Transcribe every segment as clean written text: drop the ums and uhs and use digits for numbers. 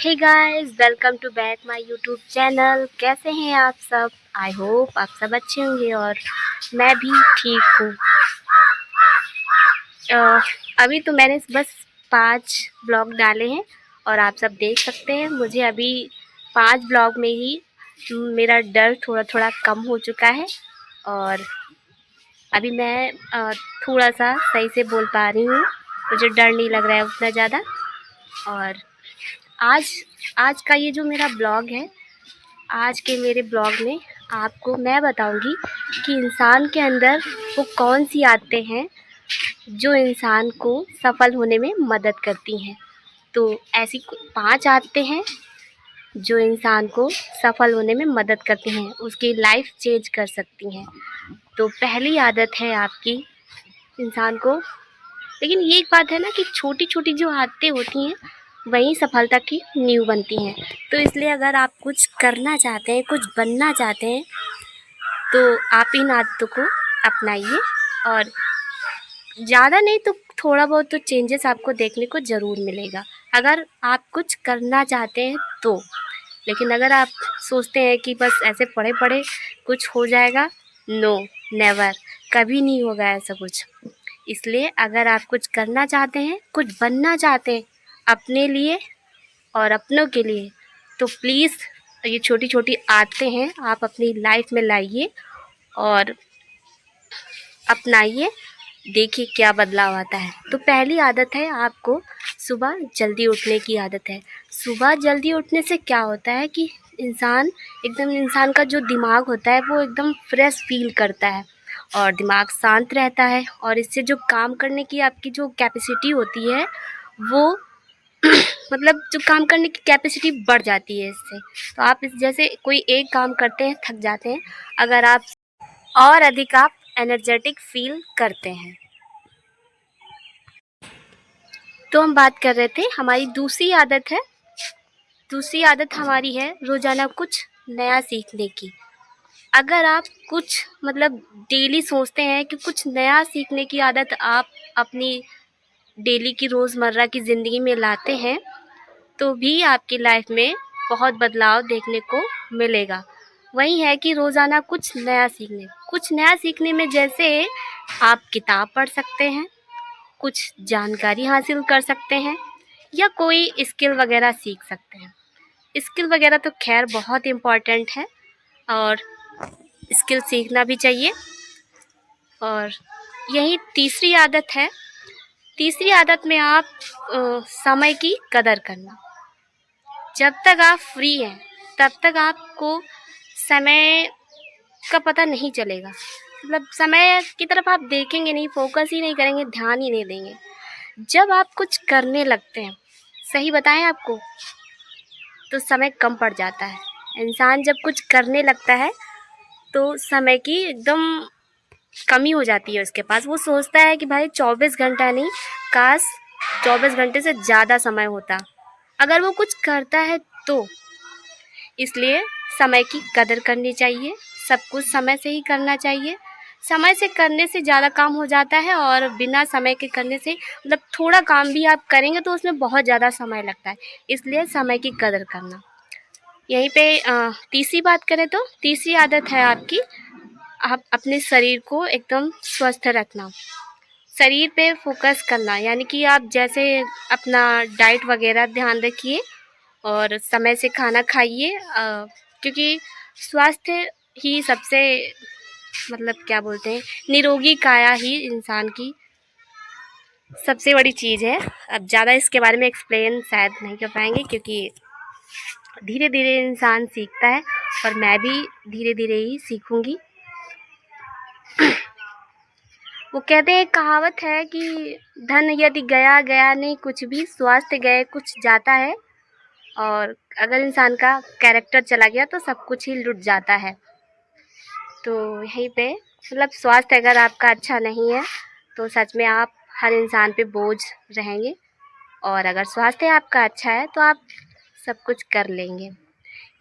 Hey guys, welcome to back my YouTube channel. कैसे हैं आप सब? आई होप आप सब अच्छे होंगे और मैं भी ठीक हूँ। अभी तो मैंने बस 5 ब्लॉग डाले हैं और आप सब देख सकते हैं मुझे अभी 5 ब्लॉग में ही मेरा डर थोड़ा थोड़ा कम हो चुका है और अभी मैं थोड़ा सा सही से बोल पा रही हूँ। मुझे डर नहीं लग रहा है उतना ज़्यादा। और आज आज का ये जो मेरा ब्लॉग है, आज के मेरे ब्लॉग में आपको मैं बताऊंगी कि इंसान के अंदर वो कौन सी आदतें हैं जो इंसान को सफल होने में मदद करती हैं। तो ऐसी 5 आदतें हैं जो इंसान को सफल होने में मदद करती हैं, उसकी लाइफ चेंज कर सकती हैं। तो पहली आदत है आपकी इंसान को, लेकिन ये एक बात है ना कि छोटी छोटी जो आदतें होती हैं वही सफलता की नींव बनती हैं। तो इसलिए अगर आप कुछ करना चाहते हैं, कुछ बनना चाहते हैं, तो आप इन आदतों को अपनाइए और ज़्यादा नहीं तो थोड़ा बहुत तो चेंजेस आपको देखने को ज़रूर मिलेगा अगर आप कुछ करना चाहते हैं तो। लेकिन अगर आप सोचते हैं कि बस ऐसे पढ़े पढ़े कुछ हो जाएगा, नो, नेवर, कभी नहीं होगा ऐसा कुछ। इसलिए अगर आप कुछ करना चाहते हैं, कुछ बनना चाहते हैं अपने लिए और अपनों के लिए, तो प्लीज़ ये छोटी छोटी आदतें हैं आप अपनी लाइफ में लाइए और अपनाइए, देखिए क्या बदलाव आता है। तो पहली आदत है आपको सुबह जल्दी उठने की आदत है। सुबह जल्दी उठने से क्या होता है कि इंसान का जो दिमाग होता है वो एकदम फ्रेश फील करता है और दिमाग शांत रहता है और इससे जो काम करने की आपकी जो कैपेसिटी होती है वो मतलब जो काम करने की कैपेसिटी बढ़ जाती है इससे। तो आप इस जैसे कोई एक काम करते हैं, थक जाते हैं, अगर आप और अधिक आप एनर्जेटिक फील करते हैं। तो हम बात कर रहे थे हमारी दूसरी आदत हमारी है रोज़ाना कुछ नया सीखने की। अगर आप कुछ मतलब डेली सोचते हैं कि कुछ नया सीखने की आदत आप अपनी डेली की रोज़मर्रा की ज़िंदगी में लाते हैं, तो भी आपकी लाइफ में बहुत बदलाव देखने को मिलेगा। वही है कि रोज़ाना कुछ नया सीखने में जैसे आप किताब पढ़ सकते हैं, कुछ जानकारी हासिल कर सकते हैं या कोई स्किल वगैरह सीख सकते हैं। स्किल वगैरह तो खैर बहुत इम्पॉर्टेंट है और स्किल सीखना भी चाहिए। और यही तीसरी आदत में आप समय की कदर करना। जब तक आप फ्री हैं तब तक आपको समय का पता नहीं चलेगा। मतलब समय की तरफ आप देखेंगे नहीं, फोकस ही नहीं करेंगे, ध्यान ही नहीं देंगे। जब आप कुछ करने लगते हैं, सही बताएं आपको, तो समय कम पड़ जाता है। इंसान जब कुछ करने लगता है तो समय की एकदम कमी हो जाती है उसके पास। वो सोचता है कि भाई 24 घंटा नहीं, काश 24 घंटे से ज़्यादा समय होता अगर वो कुछ करता है तो। इसलिए समय की कदर करनी चाहिए, सब कुछ समय से ही करना चाहिए। समय से करने से ज़्यादा काम हो जाता है और बिना समय के करने से मतलब थोड़ा काम भी आप करेंगे तो उसमें बहुत ज़्यादा समय लगता है। इसलिए समय की कदर करना। यहीं पे तीसरी बात करें तो तीसरी आदत है आपकी, आप अपने शरीर को एकदम स्वस्थ रखना, शरीर पे फोकस करना। यानी कि आप जैसे अपना डाइट वगैरह ध्यान रखिए और समय से खाना खाइए, क्योंकि स्वास्थ्य ही सबसे मतलब क्या बोलते हैं, निरोगी काया ही इंसान की सबसे बड़ी चीज़ है। अब ज़्यादा इसके बारे में एक्सप्लेन शायद नहीं कर पाएंगे क्योंकि धीरे धीरे इंसान सीखता है और मैं भी धीरे धीरे ही सीखूंगी। वो कहते हैं, कहावत है कि धन यदि गया गया नहीं कुछ भी, स्वास्थ्य गए कुछ जाता है। और अगर इंसान का कैरेक्टर चला गया तो सब कुछ ही लुट जाता है। तो यहीं पे मतलब स्वास्थ्य अगर आपका अच्छा नहीं है तो सच में आप हर इंसान पे बोझ रहेंगे, और अगर स्वास्थ्य आपका अच्छा है तो आप सब कुछ कर लेंगे।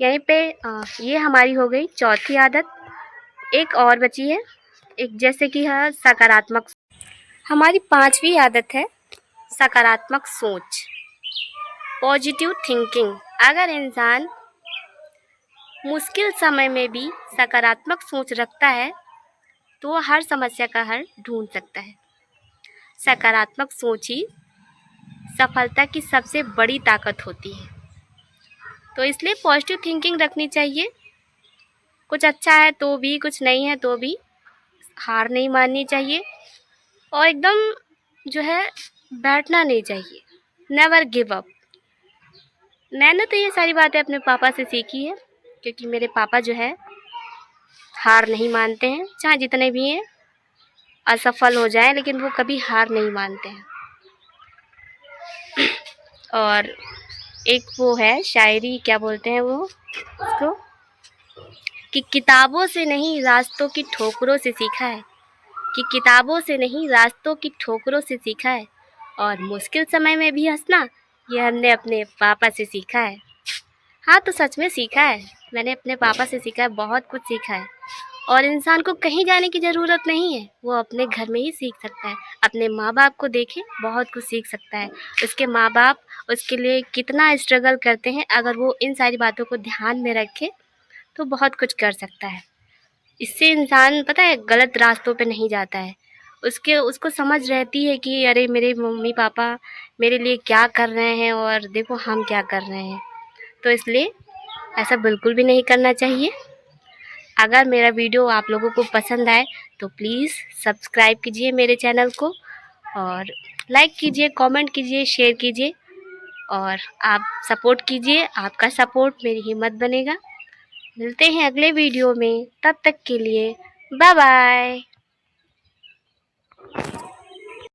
यहीं पे ये हमारी हो गई चौथी आदत। एक और बची है, एक जैसे कि है सकारात्मक। हमारी पांचवी आदत है सकारात्मक सोच, पॉजिटिव थिंकिंग। अगर इंसान मुश्किल समय में भी सकारात्मक सोच रखता है तो वो हर समस्या का हल ढूंढ सकता है। सकारात्मक सोच ही सफलता की सबसे बड़ी ताकत होती है। तो इसलिए पॉजिटिव थिंकिंग रखनी चाहिए। कुछ अच्छा है तो भी, कुछ नहीं है तो भी हार नहीं माननी चाहिए और एकदम जो है बैठना नहीं चाहिए। Never give up. मैंने तो ये सारी बातें अपने पापा से सीखी है, क्योंकि मेरे पापा जो है हार नहीं मानते हैं, चाहे जितने भी हैं असफल हो जाएं लेकिन वो कभी हार नहीं मानते हैं। और एक वो है शायरी, क्या बोलते हैं वो उसको, कि किताबों से नहीं रास्तों की ठोकरों से सीखा है, कि किताबों से नहीं रास्तों की ठोकरों से सीखा है, और मुश्किल समय में भी हंसना ये हमने अपने पापा से सीखा है। हाँ, तो सच में सीखा है, मैंने अपने पापा से सीखा है, बहुत कुछ सीखा है। और इंसान को कहीं जाने की ज़रूरत नहीं है, वो अपने घर में ही सीख सकता है। अपने माँ बाप को देखे बहुत कुछ सीख सकता है। उसके माँ बाप उसके लिए कितना स्ट्रगल करते हैं, अगर वो इन सारी बातों को ध्यान में रखे तो बहुत कुछ कर सकता है। इससे इंसान पता है गलत रास्तों पे नहीं जाता है। उसको समझ रहती है कि अरे मेरे मम्मी पापा मेरे लिए क्या कर रहे हैं और देखो हम क्या कर रहे हैं। तो इसलिए ऐसा बिल्कुल भी नहीं करना चाहिए। अगर मेरा वीडियो आप लोगों को पसंद आए तो प्लीज़ सब्सक्राइब कीजिए मेरे चैनल को, और लाइक कीजिए, कमेंट कीजिए, शेयर कीजिए, और आप सपोर्ट कीजिए। आपका सपोर्ट मेरी हिम्मत बनेगा। मिलते हैं अगले वीडियो में, तब तक के लिए बाय बाय।